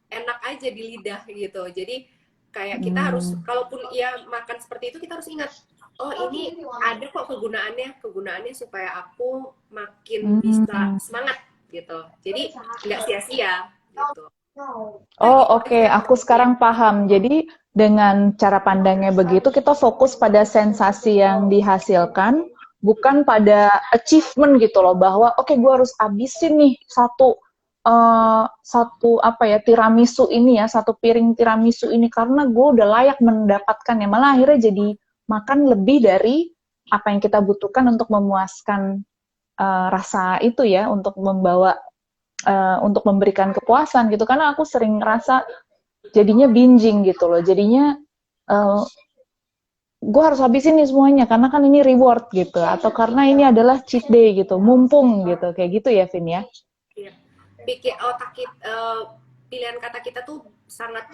enak aja di lidah gitu. Jadi kayak kita harus, kalaupun ia makan seperti itu, kita harus ingat, oh ini ada kok kegunaannya supaya aku makin bisa semangat gitu. Jadi nggak sia-sia gitu. Nah
oh,
gitu
oke.
aja.
Aku sekarang paham. Jadi dengan cara pandangnya begitu, kita fokus pada sensasi yang dihasilkan, bukan pada achievement gitu loh. Bahwa oke, gue harus habisin nih satu apa ya, tiramisu ini ya, satu piring tiramisu ini karena gue udah layak mendapatkannya. Malah akhirnya jadi makan lebih dari apa yang kita butuhkan untuk memuaskan rasa itu ya, untuk memberikan kepuasan gitu. Karena aku sering ngerasa jadinya binging gitu loh. Jadinya gue harus habisin nih semuanya karena kan ini reward gitu, atau karena ini adalah cheat day gitu, mumpung gitu, kayak gitu ya, Vin ya.
Iya. Pikir otak kita, pilihan kata kita tuh sangat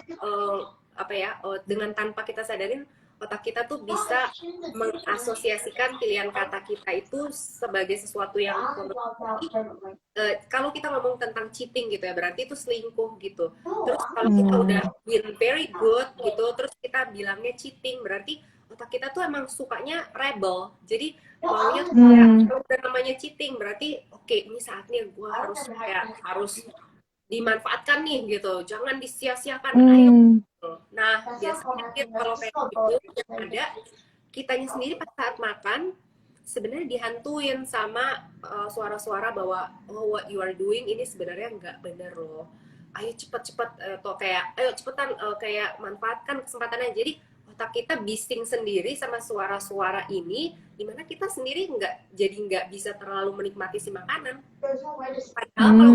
apa ya, dengan tanpa kita sadarin otak kita tuh bisa mengasosiasikan pilihan kata kita itu sebagai sesuatu yang kalau kita ngomong tentang cheating gitu ya, berarti itu selingkuh gitu. Terus kalau kita udah win very good gitu, terus kita bilangnya cheating, berarti otak kita tuh emang sukanya rebel. Jadi maunya tuh kayak kalau udah namanya cheating, berarti oke, ini saatnya gue harus kayak harus dimanfaatkan nih gitu, jangan disia-siakan, ayo. Nah biasanya kalau kayak gitu yang ada kitanya sendiri pas saat makan sebenarnya dihantuin sama suara-suara bahwa oh what you are doing ini sebenarnya nggak bener loh, ayo cepet-cepet atau kayak ayo cepetan kayak manfaatkan kesempatannya. Jadi otak kita bising sendiri sama suara-suara ini, dimana kita sendiri nggak bisa terlalu menikmati si makanan. Padahal kalau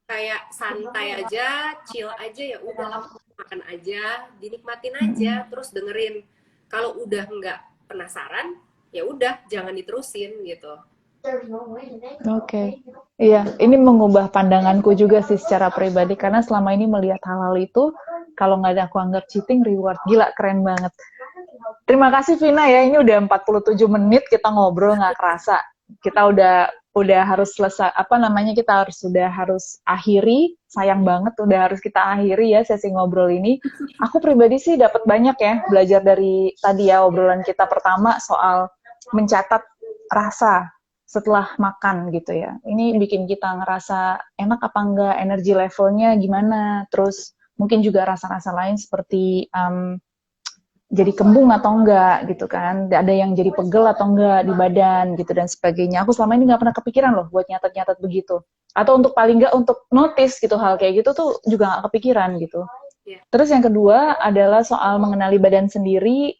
kayak santai aja, chill aja, ya udah makan aja, dinikmatin aja, terus dengerin. Kalau udah nggak penasaran, ya udah jangan diterusin gitu.
Oke. Iya, ini mengubah pandanganku juga sih secara pribadi, karena selama ini melihat hal-hal itu, kalau nggak ada aku anggap cheating, reward. Gila, keren banget. Terima kasih Vina ya, ini udah 47 menit kita ngobrol nggak kerasa. Kita udah harus selesai, apa namanya, kita harus akhiri. Sayang banget udah harus kita akhiri ya sesi ngobrol ini. Aku pribadi sih dapat banyak ya belajar dari tadi ya obrolan kita pertama soal mencatat rasa setelah makan gitu ya. Ini bikin kita ngerasa enak apa enggak, energi levelnya gimana, terus mungkin juga rasa-rasa lain seperti jadi kembung atau enggak gitu kan, ada yang jadi pegel atau enggak di badan gitu dan sebagainya. Aku selama ini nggak pernah kepikiran loh buat nyatet-nyatet begitu, atau untuk paling nggak untuk notice gitu, hal kayak gitu tuh juga nggak kepikiran gitu. Terus yang kedua adalah soal mengenali badan sendiri,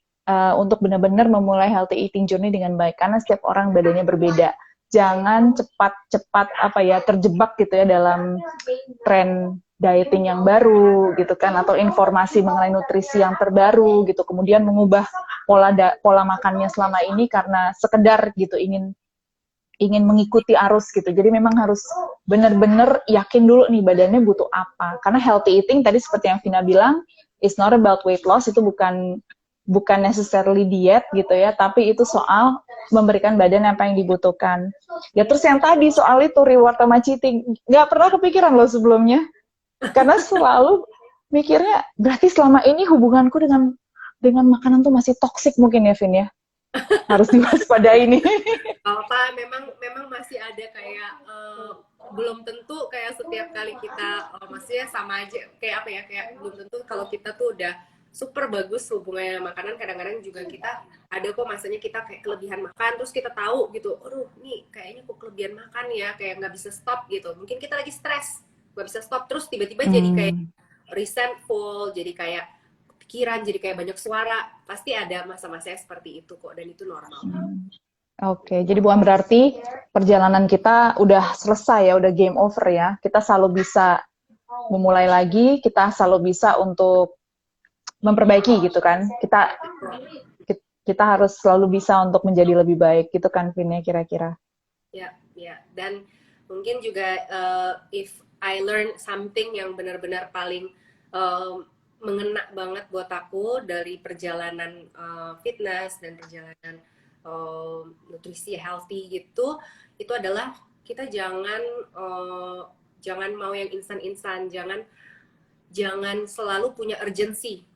untuk benar-benar memulai healthy eating journey dengan baik, karena setiap orang badannya berbeda. Jangan cepat-cepat apa ya terjebak gitu ya dalam tren dieting yang baru gitu kan, atau informasi mengenai nutrisi yang terbaru gitu, kemudian mengubah pola makannya selama ini karena sekedar gitu ingin mengikuti arus gitu. Jadi memang harus benar-benar yakin dulu nih badannya butuh apa. Karena healthy eating tadi seperti yang Vina bilang, it's not about weight loss, itu bukan necessarily diet gitu ya, tapi itu soal memberikan badan apa yang dibutuhkan. Ya terus yang tadi soal itu reward sama cheating, nggak pernah kepikiran loh sebelumnya. Karena selalu mikirnya berarti selama ini hubunganku dengan makanan tuh masih toksik mungkin ya, Vin ya. Harus diwaspadai ini.
Apa memang masih ada kayak belum tentu kayak setiap kali kita maksudnya sama aja kayak apa ya, kayak belum tentu kalau kita tuh udah super bagus hubungannya makanan, kadang-kadang juga kita ada kok masanya kita kayak kelebihan makan, terus kita tahu gitu, aduh nih kayaknya kok kelebihan makan ya, kayak nggak bisa stop gitu, mungkin kita lagi stres nggak bisa stop, terus tiba-tiba jadi kayak resentful, jadi kayak pikiran, jadi kayak banyak suara. Pasti ada masa-masa seperti itu kok, dan itu normal.
Oke, jadi bukan berarti perjalanan kita udah selesai ya, udah game over ya. Kita selalu bisa memulai lagi, kita selalu bisa untuk memperbaiki gitu kan. Kita harus selalu bisa untuk menjadi lebih baik gitu kan, Vin, ya kira-kira.
Ya, ya. Dan mungkin juga if I learn something yang benar-benar paling mengena banget buat aku dari perjalanan fitness dan perjalanan nutrisi healthy gitu, itu adalah kita jangan mau yang instan-instan, jangan selalu punya urgency,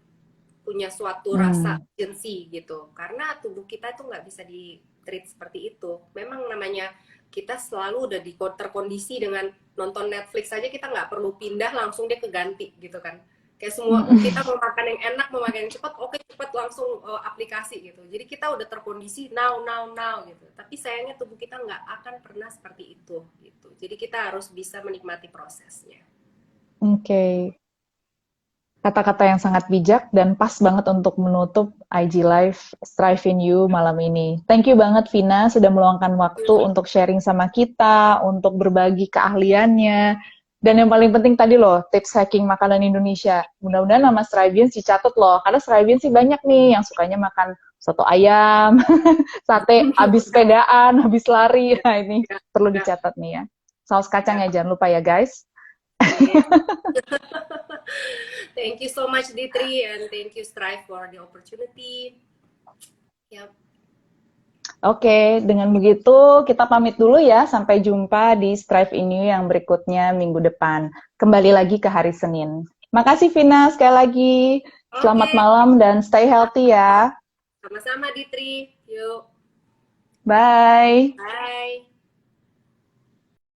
punya suatu rasa urgency gitu, karena tubuh kita itu nggak bisa di treat seperti itu. Memang namanya kita selalu udah terkondisi dengan nonton Netflix aja, kita nggak perlu pindah langsung dia keganti gitu kan. Kayak semua kita mau makan yang enak, mau makan yang cepat, oke cepat langsung aplikasi gitu. Jadi kita udah terkondisi now gitu. Tapi sayangnya tubuh kita nggak akan pernah seperti itu gitu. Jadi kita harus bisa menikmati prosesnya.
Oke. Kata-kata yang sangat bijak dan pas banget untuk menutup IG Live Strive in You malam ini. Thank you banget Vina sudah meluangkan waktu untuk sharing sama kita, untuk berbagi keahliannya. Dan yang paling penting tadi loh, tips hacking makanan Indonesia. Mudah-mudahan nama Strivians dicatat loh, karena Strivians sih banyak nih yang sukanya makan soto ayam, sate habis sepedaan, habis lari. Nah ini perlu dicatat nih ya. Saus kacang ya, jangan lupa ya guys.
Thank you so much Ditri, and thank you Strive for the opportunity. Yep.
Oke, dengan begitu kita pamit dulu ya. Sampai jumpa di Strive in You yang berikutnya minggu depan. Kembali lagi ke hari Senin. Makasih Vina sekali lagi. Selamat malam dan stay healthy ya.
Sama-sama Ditri. Yuk.
Bye.
Bye.